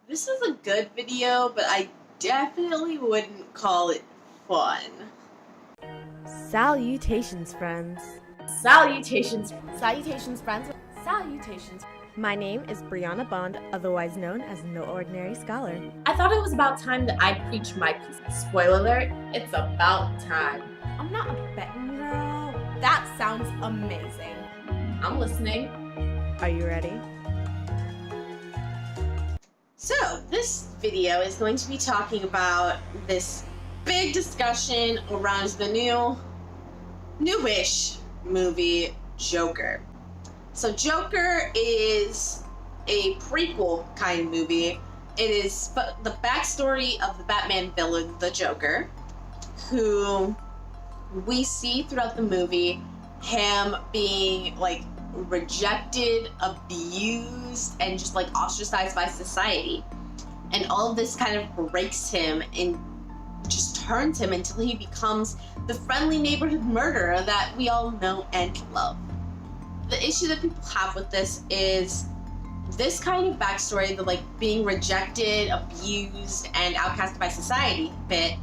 This is a good video, but I definitely wouldn't call it fun. Salutations, friends. Salutations. Salutations, friends. Salutations. My name is Brianna Bond, otherwise known as No Ordinary Scholar. I thought it was about time that I preach my piece. Spoiler alert, it's about time. I'm not a betting girl. That sounds amazing. I'm listening. Are you ready? So, this video is going to be talking about this big discussion around the newish movie Joker. So Joker is a prequel kind movie. It is the backstory of the Batman villain, the Joker, who we see throughout the movie him being rejected, abused, and just ostracized by society. And all of this kind of breaks him and just turns him until he becomes the friendly neighborhood murderer that we all know and love. The issue that people have with this is this kind of backstory, the being rejected, abused, and outcasted by society bit,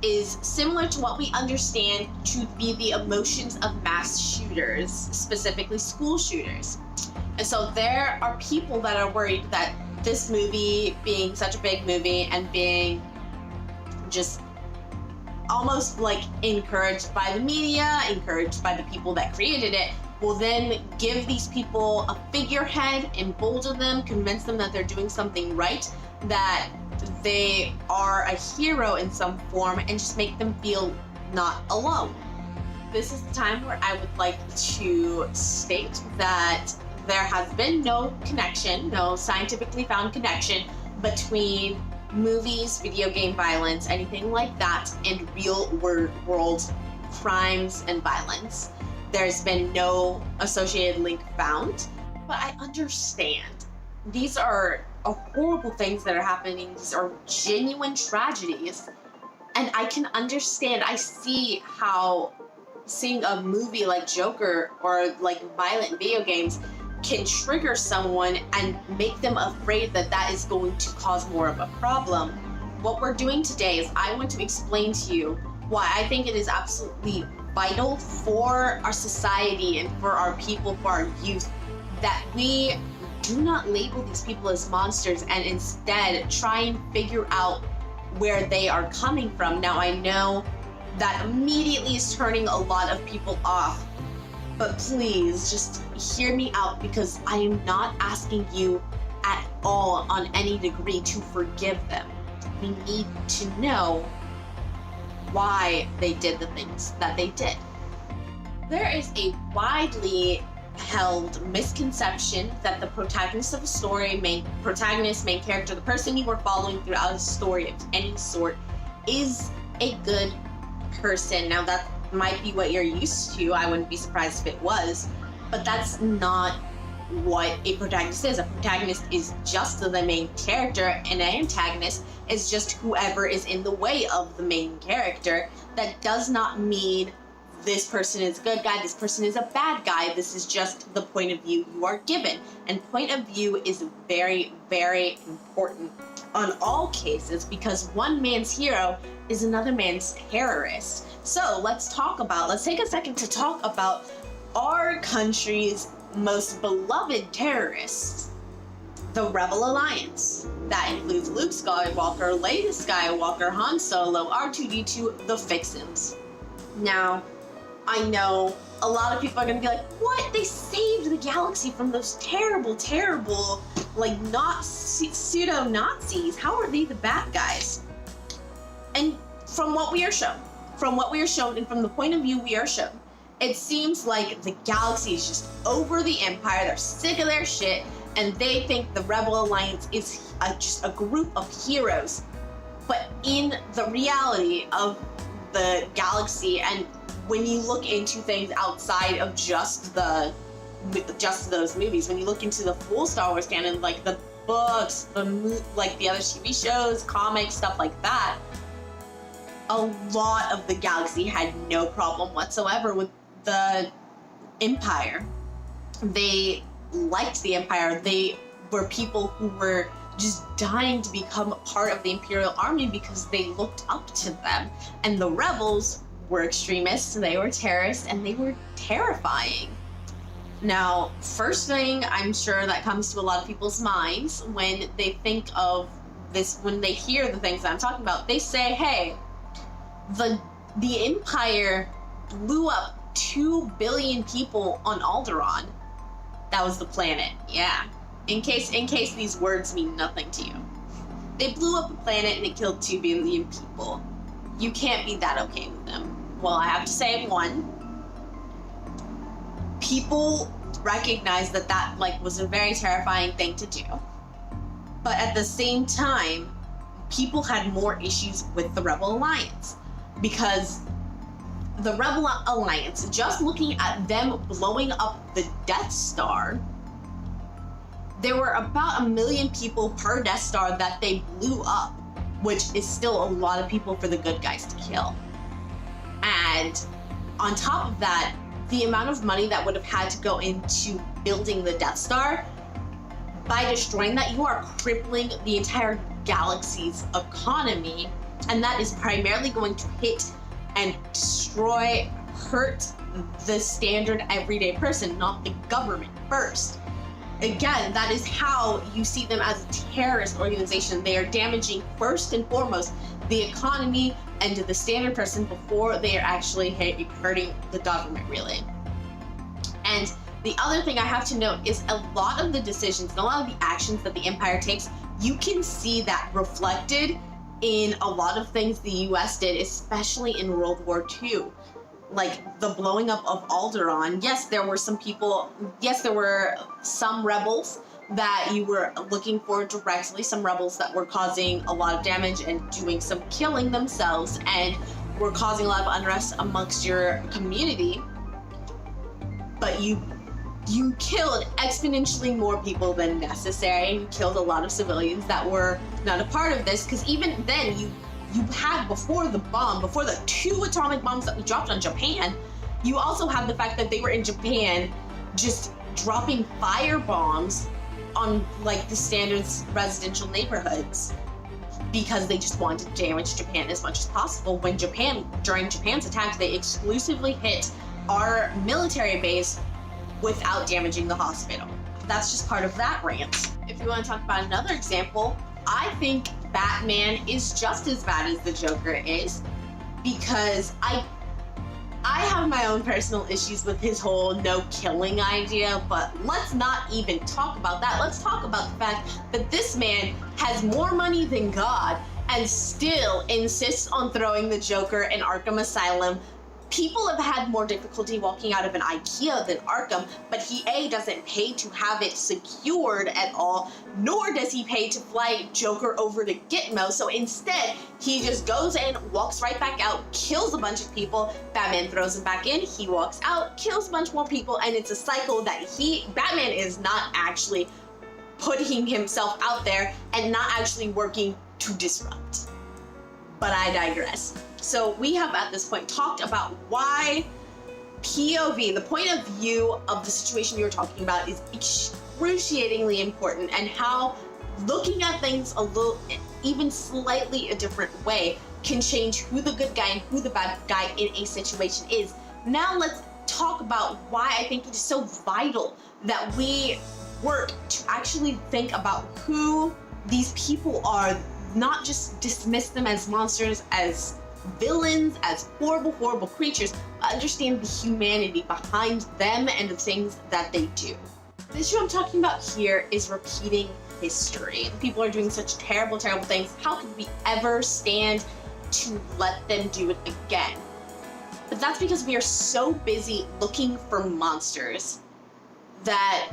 is similar to what we understand to be the emotions of mass shooters, specifically school shooters. And so there are people that are worried that this movie, being such a big movie and being just almost encouraged by the media, encouraged by the people that created it, will then give these people a figurehead, embolden them, convince them that they're doing something right, that they are a hero in some form, and just make them feel not alone. This is the time where I would like to state that there has been no connection, no scientifically found connection between movies, video game violence, anything like that, and real world crimes and violence. There's been no associated link found, but I understand. These are horrible things that are happening. These are genuine tragedies. And I can understand, I see how seeing a movie like Joker or violent video games can trigger someone and make them afraid that that is going to cause more of a problem. What we're doing today is I want to explain to you why I think it is absolutely vital for our society and for our people, for our youth, that we do not label these people as monsters and instead try and figure out where they are coming from. Now, I know that immediately is turning a lot of people off, but please just hear me out, because I am not asking you at all on any degree to forgive them. We need to know why they did the things that they did. There is a widely held misconception that the protagonist of a story, main character, the person you are following throughout a story of any sort, is a good person. Now, that might be what you're used to. I wouldn't be surprised if it was, but that's not what a protagonist is. A protagonist is just the main character, and an antagonist is just whoever is in the way of the main character. That does not mean this person is a good guy, this person is a bad guy. This is just the point of view you are given. And point of view is very, very important on all cases, because one man's hero is another man's terrorist. So let's take a second to talk about our country's most beloved terrorists, the Rebel Alliance. That includes Luke Skywalker, Leia Skywalker, Han Solo, R2-D2, the Fixins. Now, I know a lot of people are gonna be like, what? They saved the galaxy from those terrible, terrible, pseudo-Nazis. How are they the bad guys? And from what we are shown, and from the point of view we are shown, it seems like the galaxy is just over the Empire. They're sick of their shit, and they think the Rebel Alliance is just a group of heroes. But in the reality of the galaxy, and when you look into things outside of just those movies, when you look into the full Star Wars canon, the books, the other TV shows, comics, stuff like that, a lot of the galaxy had no problem whatsoever with the Empire. They liked the Empire. They were people who were just dying to become a part of the Imperial Army because they looked up to them. And the rebels were extremists, they were terrorists, and they were terrifying. Now, first thing I'm sure that comes to a lot of people's minds when they think of this, when they hear the things that I'm talking about, they say, hey, the Empire blew up 2 billion people on Alderaan. That was the planet, yeah. In case these words mean nothing to you. They blew up a planet and it killed 2 billion people. You can't be that okay with them. Well, I have to say, one, people recognize that was a very terrifying thing to do. But at the same time, people had more issues with the Rebel Alliance. Because the Rebel Alliance, just looking at them blowing up the Death Star, there were about 1 million people per Death Star that they blew up, which is still a lot of people for the good guys to kill. And on top of that, the amount of money that would have had to go into building the Death Star, by destroying that, you are crippling the entire galaxy's economy, and that is primarily going to hit and destroy, hurt the standard everyday person, not the government first. Again, that is how you see them as a terrorist organization. They are damaging, first and foremost, the economy and the standard person before they are actually hurting the government, really. And the other thing I have to note is a lot of the decisions and a lot of the actions that the Empire takes, you can see that reflected in a lot of things the US did, especially in World War II. Like the blowing up of Alderaan. Yes, there were some rebels that you were looking for directly, some rebels that were causing a lot of damage and doing some killing themselves and were causing a lot of unrest amongst your community. But you killed exponentially more people than necessary. You killed a lot of civilians that were not a part of this, because even then you had, before the 2 atomic bombs that we dropped on Japan, you also have the fact that they were in Japan just dropping fire bombs on like the standard residential neighborhoods because they just wanted to damage Japan as much as possible. When during Japan's attack, they exclusively hit our military base without damaging the hospital. That's just part of that rant. If you want to talk about another example, I think Batman is just as bad as the Joker is, because I have my own personal issues with his whole no killing idea, but let's not even talk about that. Let's talk about the fact that this man has more money than God and still insists on throwing the Joker in Arkham Asylum. People have had more difficulty walking out of an IKEA than Arkham, but he doesn't pay to have it secured at all, nor does he pay to fly Joker over to Gitmo. So instead, he just goes in, walks right back out, kills a bunch of people, Batman throws him back in, he walks out, kills a bunch more people, and it's a cycle that Batman is not actually putting himself out there and not actually working to disrupt. But I digress. So we have at this point talked about why POV, the point of view of the situation you're talking about, is excruciatingly important, and how looking at things even slightly a different way can change who the good guy and who the bad guy in a situation is. Now let's talk about why I think it is so vital that we work to actually think about who these people are, not just dismiss them as monsters, as villains, as horrible, horrible creatures, but understand the humanity behind them and the things that they do. The issue I'm talking about here is repeating history. People are doing such terrible, terrible things. How could we ever stand to let them do it again? But that's because we are so busy looking for monsters that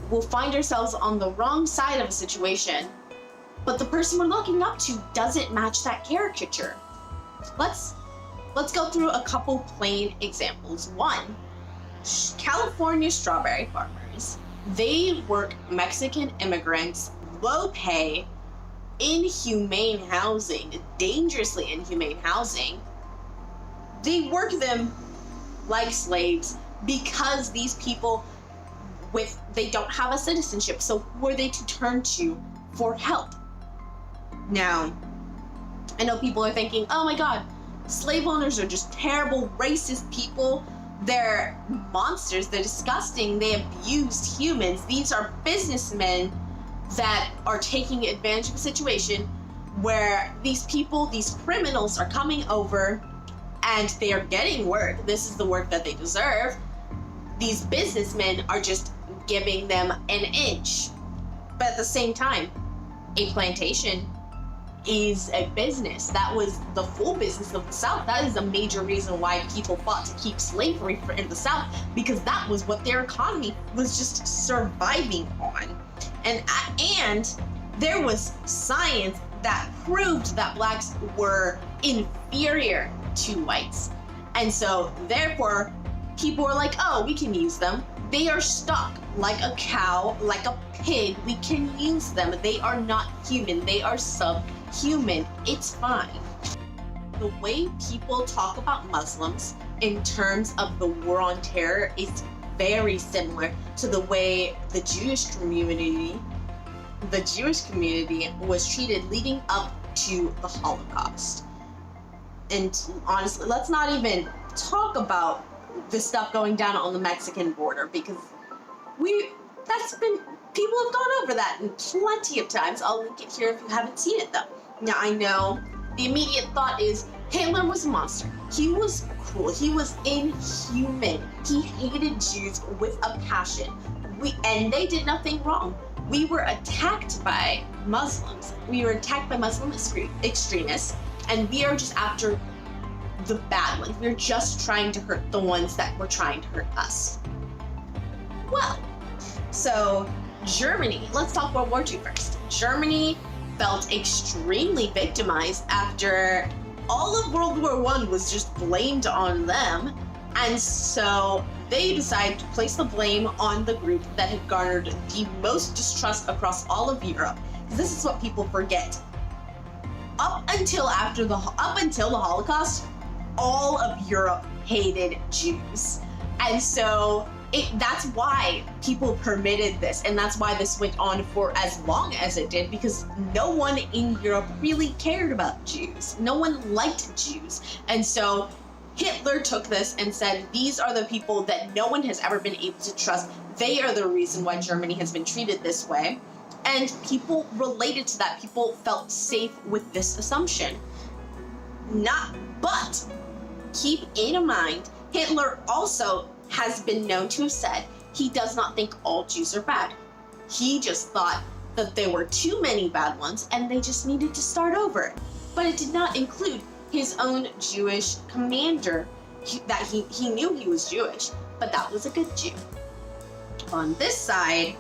we'll find ourselves on the wrong side of a situation, but the person we're looking up to doesn't match that caricature. Let's go through a couple plain examples. One, California strawberry farmers. They work Mexican immigrants, low pay, inhumane housing, dangerously inhumane housing. They work them like slaves because these people they don't have a citizenship. So who are they to turn to for help. Now, I know people are thinking, oh my God, slave owners are just terrible, racist people. They're monsters, they're disgusting, they abused humans. These are businessmen that are taking advantage of a situation where these people, these criminals are coming over and they are getting work. This is the work that they deserve. These businessmen are just giving them an inch. But at the same time, a plantation is a business. That was the full business of the South. That is a major reason why people fought to keep slavery in the South, because that was what their economy was just surviving on. And there was science that proved that blacks were inferior to whites. And so therefore, people were like, oh, we can use them. They are stuck like a cow, like a pig. We can use them. They are not human. They are subhuman. It's fine. The way people talk about Muslims in terms of the war on terror is very similar to the way the Jewish community was treated leading up to the Holocaust. And honestly, let's not even talk about the stuff going down on the Mexican border, because people have gone over that plenty of times. I'll link it here if you haven't seen it though. Now I know the immediate thought is Hitler was a monster. He was cruel. He was inhuman. He hated Jews with a passion. And they did nothing wrong. We were attacked by Muslims. We were attacked by Muslim extremists, and we are just after the bad ones. We're just trying to hurt the ones that were trying to hurt us. Well, so Germany, let's talk World War II first. Germany felt extremely victimized after all of World War I was just blamed on them. And so they decided to place the blame on the group that had garnered the most distrust across all of Europe. This is what people forget. Up until the Holocaust, all of Europe hated Jews. And so that's why people permitted this, and that's why this went on for as long as it did, because no one in Europe really cared about Jews. No one liked Jews. And so Hitler took this and said, these are the people that no one has ever been able to trust. They are the reason why Germany has been treated this way. And people related to that. People felt safe with this assumption. But keep in mind, Hitler also has been known to have said he does not think all Jews are bad. He just thought that there were too many bad ones and they just needed to start over. But it did not include his own Jewish commander, that he knew he was Jewish, but that was a good Jew. On this side,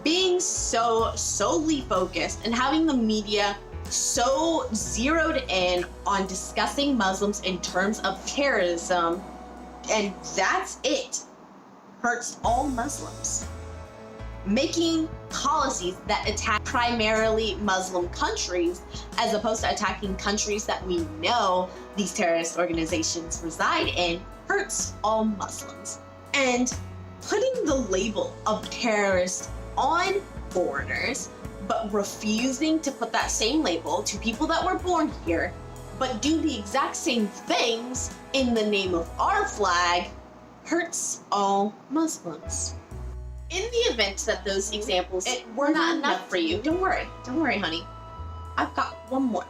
being so solely focused and having the media so zeroed in on discussing Muslims in terms of terrorism, and that's it, hurts all Muslims. Making policies that attack primarily Muslim countries as opposed to attacking countries that we know these terrorist organizations reside in hurts all Muslims. And putting the label of terrorist on foreigners, but refusing to put that same label to people that were born here, but do the exact same things in the name of our flag, hurts all Muslims. In the event that those examples were not enough for you, don't worry, honey. I've got one more.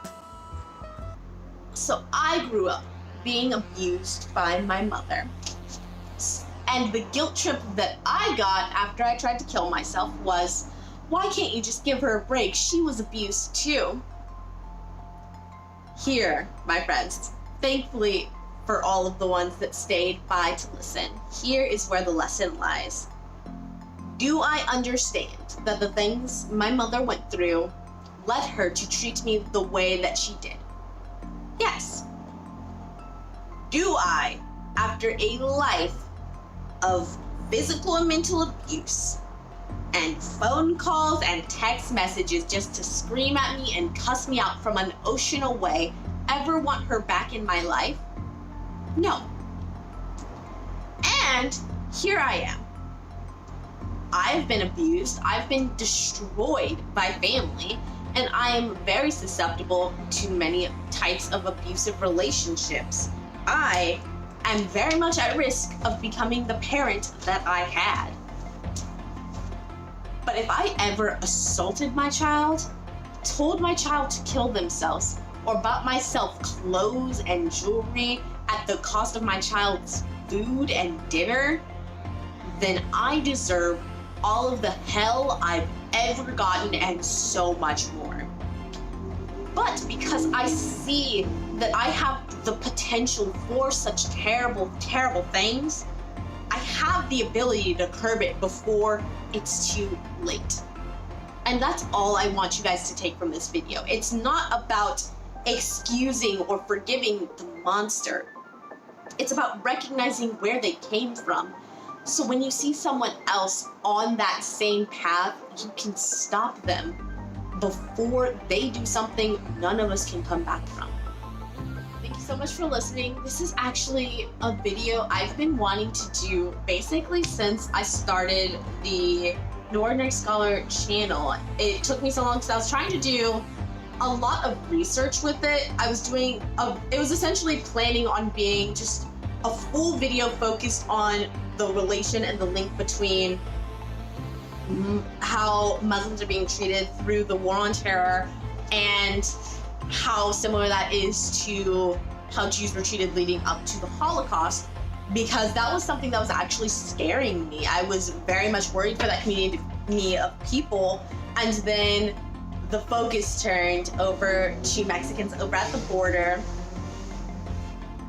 So I grew up being abused by my mother. And the guilt trip that I got after I tried to kill myself was, why can't you just give her a break? She was abused too. Here, my friends, thankfully for all of the ones that stayed by to listen, here is where the lesson lies. Do I understand that the things my mother went through led her to treat me the way that she did? Yes. Do I, after a life of physical and mental abuse and phone calls and text messages just to scream at me and cuss me out from an ocean away, ever want her back in my life? No. And here I am. I've been abused, I've been destroyed by family, and I am very susceptible to many types of abusive relationships. I am very much at risk of becoming the parent that I had. But if I ever assaulted my child, told my child to kill themselves, or bought myself clothes and jewelry at the cost of my child's food and dinner, then I deserve all of the hell I've ever gotten and so much more. But because I see that I have the potential for such terrible, terrible things, I have the ability to curb it before it's too late. And that's all I want you guys to take from this video. It's not about excusing or forgiving the monster. It's about recognizing where they came from. So when you see someone else on that same path, you can stop them before they do something none of us can come back from. Thank you so much for listening. This is actually a video I've been wanting to do basically since I started the No Ordinary Scholar channel. It took me so long because I was trying to do a lot of research with it. It was essentially planning on being just a full video focused on the relation and the link between how Muslims are being treated through the War on Terror and how similar that is to how Jews were treated leading up to the Holocaust, because that was something that was actually scaring me. I was very much worried for that community of people, and then the focus turned over to Mexicans over at the border.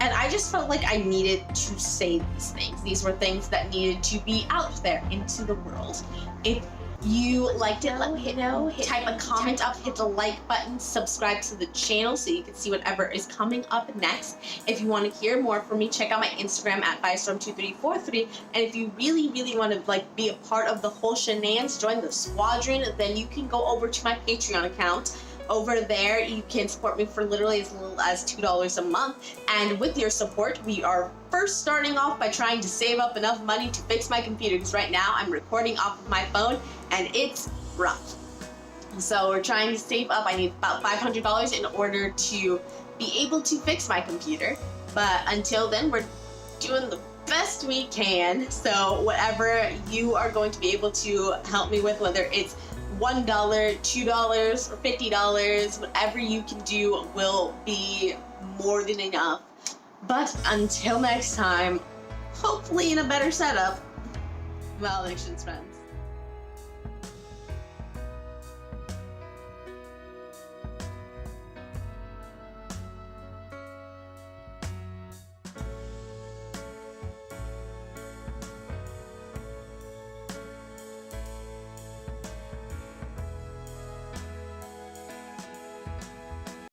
And I just felt like I needed to say these things. These were things that needed to be out there into the world. If you liked it, let me know. Type a comment up, hit the like button, subscribe to the channel so you can see whatever is coming up next. If you want to hear more from me, check out my Instagram at Firestorm2343. And if you really, really want to be a part of the whole shenanigans, join the squadron, then you can go over to my Patreon account. Over there, you can support me for literally as little as $2 a month. And with your support, we are first starting off by trying to save up enough money to fix my computer, because right now I'm recording off of my phone and it's rough. So we're trying to save up. I need about $500 in order to be able to fix my computer. But until then, we're doing the best we can. So whatever you are going to be able to help me with, whether it's $1, $2, or $50, whatever you can do will be more than enough. But until next time, hopefully in a better setup, maledictions, friends.